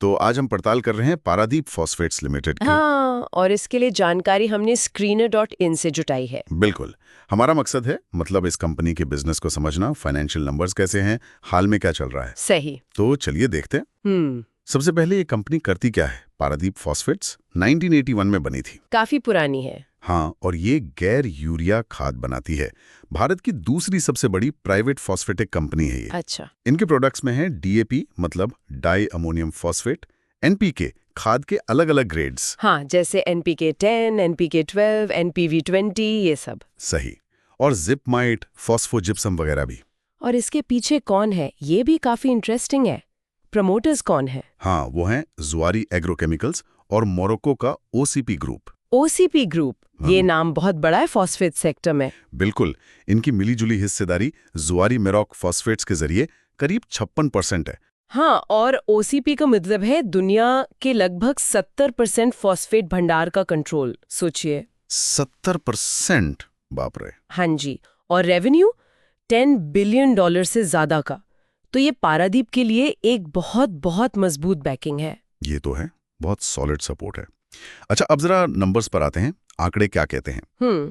तो आज हम पड़ताल कर रहे हैं पारादीप फॉस्फेट्स लिमिटेड की। हाँ, और इसके लिए जानकारी हमने screener.in से जुटाई है। बिल्कुल। हमारा मकसद है मतलब इस कंपनी के बिजनेस को समझना, फाइनेंशियल नंबर्स कैसे हैं, हाल में क्या चल रहा है। सही। तो चलिए देखते हैं। सबसे पहले ये कंपनी करती क्या है। पारादीप फॉस्फेट्स 1981 में बनी थी। काफी पुरानी है। हाँ, और ये गैर यूरिया खाद बनाती है। भारत की दूसरी सबसे बड़ी प्राइवेट फॉस्फेटिक कंपनी है ये। अच्छा। इनके प्रोडक्ट्स में है डीएपी मतलब डाई अमोनियम फॉस्फेट, एनपीके खाद के अलग अलग ग्रेड्स। हाँ, जैसे NPK 10, NPK 12, NPV 20, ये सब। सही। और जिपमाइट, फॉस्फोजिप्सम वगैरह भी। और इसके पीछे कौन है, ये भी काफी इंटरेस्टिंग है। प्रमोटर्स कौन है? हाँ, वो हैं जुआरी एग्रोकेमिकल्स और मोरक्को का ओसीपी ग्रुप। OCP ग्रुप, ये नाम बहुत बड़ा है फॉस्फेट सेक्टर में। बिल्कुल। इनकी मिलीजुली हिस्सेदारी जुआरी मेरॉक फॉस्फेट्स के जरिए करीब 56% है। हाँ, और OCP का मतलब है दुनिया के लगभग 70% फॉस्फेट भंडार का कंट्रोल। सोचिए। 70%? बाप रे। हाँ जी। और रेवेन्यू $10 बिलियन से ज्यादा का। तो ये पारादीप के लिए एक बहुत बहुत मजबूत बैकिंग है। ये तो है, बहुत सॉलिड सपोर्ट है। अच्छा, अब जरा नंबर्स पर आते हैं। आंकड़े क्या कहते हैं।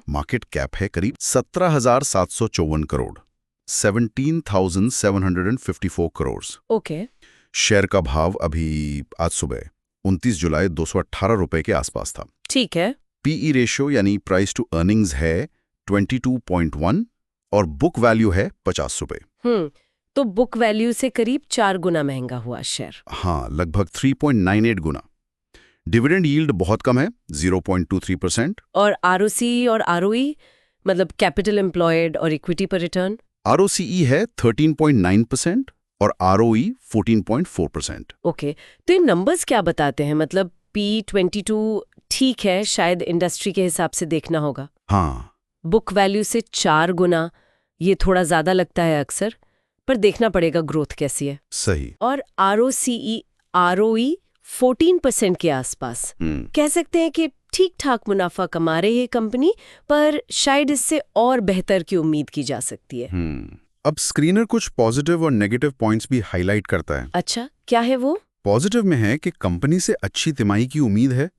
मार्केट कैप है करीब 17,754 करोड़, 17,754 करोड़। ओके। शेयर का भाव अभी आज सुबह 29 जुलाई 218 रुपए के आसपास था। ठीक है। पीई रेशियो यानी प्राइस टू अर्निंग्स है 22.1 और बुक वैल्यू है 50 रुपए। तो बुक वैल्यू से करीब 4 गुना महंगा हुआ शेयर। हाँ, लगभग 3.98 गुना। डिविडेंड यील्ड बहुत कम है, 0.23%। और ROC और ROE मतलब कैपिटल एम्प्लॉयड और इक्विटी पर रिटर्न? ROCE है 13.9% और ROE 14.4%। ओके, तो ये नंबर्स क्या बताते हैं? मतलब P22 ठीक है, शायद इंडस्ट्री के हिसाब से देखना होगा। हाँ। बुक वैल्यू से 4 गुना, ये थोड़ा ज्यादा लगता है अक्सर, पर देखना पड़ेगा ग्रोथ कैसी है। सही। और ROCE, ROE 14% के आसपास। कह सकते हैं कि ठीक ठाक मुनाफा कमा रही है कंपनी, पर शायद इससे और बेहतर की उम्मीद की जा सकती है। अब स्क्रीनर कुछ पॉजिटिव और नेगेटिव पॉइंट्स भी हाईलाइट करता है। अच्छा, क्या है वो? पॉजिटिव में है कि कंपनी से अच्छी तिमाही की उम्मीद है।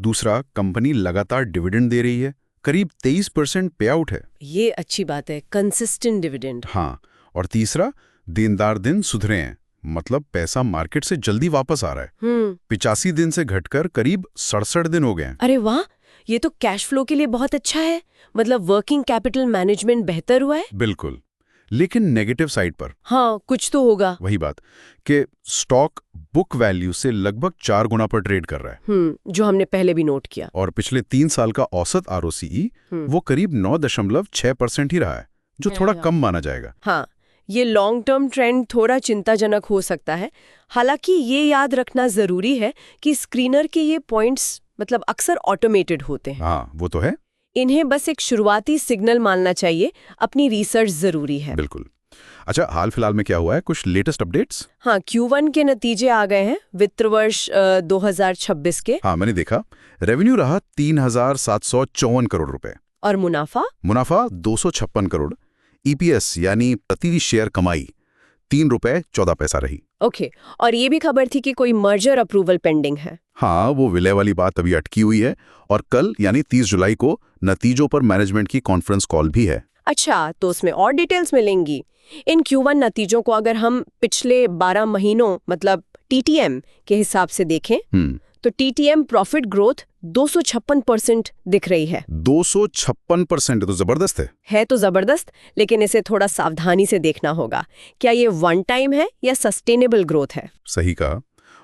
दूसरा, कंपनी लगातार डिविडेंड दे रही है, करीब 23% पे आउट है। ये अच्छी बात है, कंसिस्टेंट डिविडेंड। हाँ, और तीसरा, देनदार दिन सुधरे हैं, मतलब पैसा मार्केट से जल्दी वापस आ रहा है। 85 दिन से घटकर करीब 67 दिन हो गए हैं। अरे वाह, ये तो कैश फ्लो के लिए बहुत अच्छा है। मतलब वर्किंग कैपिटल मैनेजमेंट बेहतर हुआ है। बिल्कुल। लेकिन नेगेटिव साइड पर हाँ, कुछ तो होगा। वही बात कि स्टॉक बुक वैल्यू से लगभग 4 गुना पर ट्रेड कर रहा है। जो हमने पहले भी नोट किया। और पिछले 3 साल का औसत ROCE वो करीब 9.6% ही रहा है, जो थोड़ा कम माना जाएगा। हाँ, ये लॉन्ग टर्म ट्रेंड थोड़ा चिंताजनक हो सकता है। हालांकि ये याद रखना जरूरी है कि स्क्रीनर के ये पॉइंट्स मतलब अक्सर ऑटोमेटेड होते हैं। हाँ, वो तो है। इन्हें बस एक शुरुआती सिग्नल मानना चाहिए, अपनी रिसर्च जरूरी है। बिल्कुल। अच्छा, हाल फिलहाल में क्या हुआ है, कुछ लेटेस्ट अपडेट्स? हाँ, Q1 के नतीजे आ गए हैं वित्त वर्ष 2026 के। हाँ, मैंने देखा। रेवेन्यू रहा 3,754 करोड़ रुपए। और मुनाफा 256 करोड़। EPS यानी प्रति शेयर कमाई 3 रुपए 14 पैसा रही। ओके, और ये भी खबर थी कि कोई मर्जर अप्रूवल पेंडिंग है। हाँ, वो विलय वाली बात अभी अटकी हुई है और कल यानी 30 जुलाई को नतीजों पर मैनेजमेंट की कॉन्फ्रेंस कॉल भी है। अच्छा, तो उसमें और डिटेल्स मिलेंगी। इन Q1 नतीजों को अगर हम पिछले 12 महीनों मतलब TTM के हिसाब से देखें तो TTM प्रॉफिट ग्रोथ 256% दिख रही है। 256% तो जबरदस्त है। है तो जबरदस्त, लेकिन इसे थोड़ा सावधानी से देखना होगा। क्या ये वन टाइम है या सस्टेनेबल ग्रोथ है? सही कहा।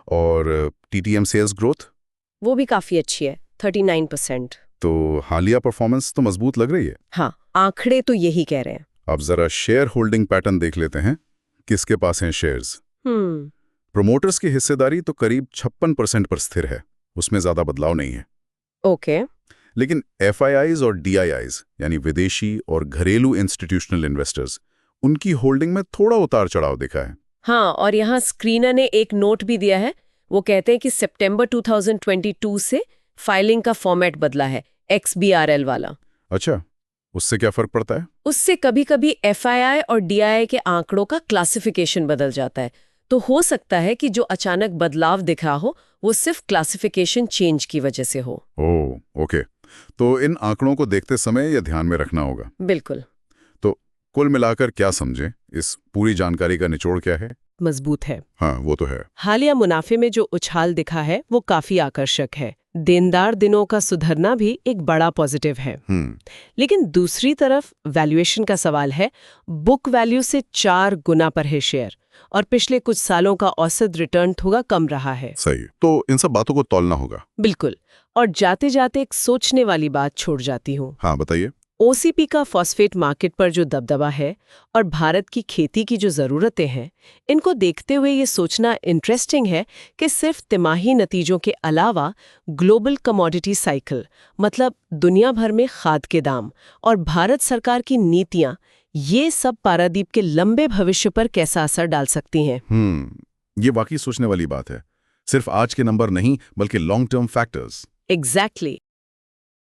और TTM सेल्स ग्रोथ वो भी काफी अच्छी है, 39%। तो हालिया परफॉर्मेंस तो मजबूत लग रही है। हाँ, आंकड़े तो यही कह रहे हैं। अब जरा शेयर होल्डिंग पैटर्न देख लेते हैं, किसके पास हैं शेयर्स। प्रोमोटर्स की हिस्सेदारी तो करीब 56% पर स्थिर है, उसमें ज्यादा बदलाव नहीं है। ओके। लेकिन FIIs और DIIs यानी विदेशी और घरेलू इंस्टीट्यूशनल इन्वेस्टर्स, उनकी होल्डिंग में थोड़ा उतार चढ़ाव दिखा है। हाँ, और यहाँ स्क्रीनर ने एक नोट भी दिया है। वो कहते हैं कि सितंबर 2022 से फाइलिंग का फॉर्मेट बदला है, XBRL वाला। अच्छा, उससे क्या फर्क पड़ता है? उससे कभी कभी FII और DII के आंकड़ों का क्लासिफिकेशन बदल जाता है। तो हो सकता है कि जो अचानक बदलाव दिख रहा हो वो सिर्फ क्लासिफिकेशन चेंज की वजह से हो। ओह, ओके। तो इन आंकड़ों को देखते समय यह ध्यान में रखना होगा। बिल्कुल। तो कुल मिलाकर क्या समझें, इस पूरी जानकारी का निचोड़ क्या है? मजबूत है। हाँ, वो तो है। हालिया मुनाफे में जो उछाल दिखा है वो काफी आकर्षक है। देनदार दिनों का सुधरना भी एक बड़ा पॉजिटिव है। लेकिन दूसरी तरफ वैल्यूएशन का सवाल है। बुक वैल्यू से 4 गुना पर है शेयर और पिछले कुछ सालों का औसत रिटर्न थोड़ा कम रहा है। सही। तो इन सब बातों को तौलना होगा। बिल्कुल। और जाते जाते एक सोचने वाली बात छोड़ जाती हूँ। हाँ, बताइए। ओसीपी का फॉस्फेट मार्केट पर जो दबदबा है और भारत की खेती की जो ज़रूरतें हैं, इनको देखते हुए ये सोचना इंटरेस्टिंग है कि सिर्फ तिमाही नतीजों के अलावा ग्लोबल कमोडिटी साइकिल, मतलब दुनिया भर में खाद के दाम और भारत सरकार की नीतियां, ये सब पारादीप के लंबे भविष्य पर कैसा असर डाल सकती हैं। ये वाकई सोचने वाली बात है। सिर्फ आज के नंबर नहीं, बल्कि लॉन्ग टर्म फैक्टर्स। एग्जैक्टली।